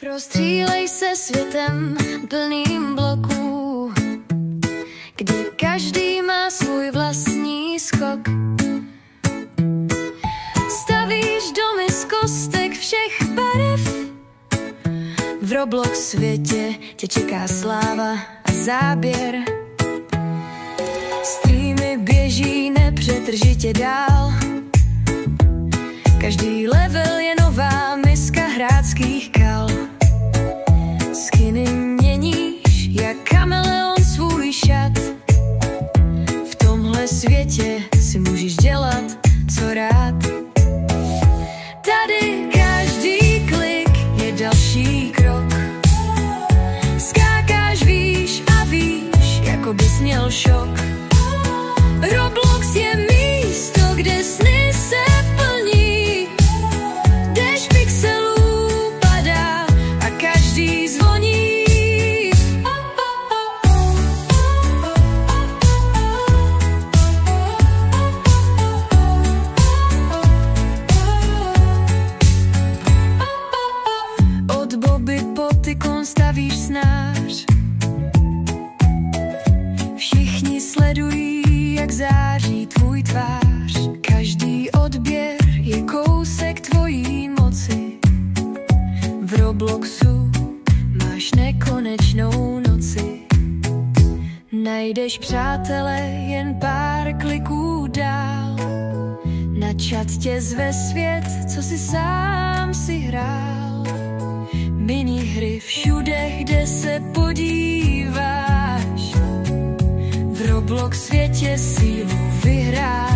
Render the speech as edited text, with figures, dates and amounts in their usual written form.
Prostřílej se světem plným bloků, kdy každý má svůj vlastní skok. Stavíš domy z kostek všech barev. V Roblox světě tě čeká sláva a záběr. Streamy běží nepřetržitě dál. Každý level je nová miska hráčských kal. Skiny měníš jak kameleon svůj šat. V tomhle světě si můžeš dělat, co rád. Tady každý klik je další krok. Skákáš výš a výš, jako bys měl šok. Roblox je místo, kde sny se plní. Déšť pixelů padá a každý zvoní. Od Bobby po Tykon stavíš snář. Všichni sledují, jak září tvůj tvář. Každý odběr je kousek tvojí moci. V Robloxu máš nekonečnou noci. Najdeš přátele jen pár kliků dál. Na chat tě zve svět, co si sám si hrál. Minihry všude, kde se podíváš. V Roblox světě sílu vyhrát.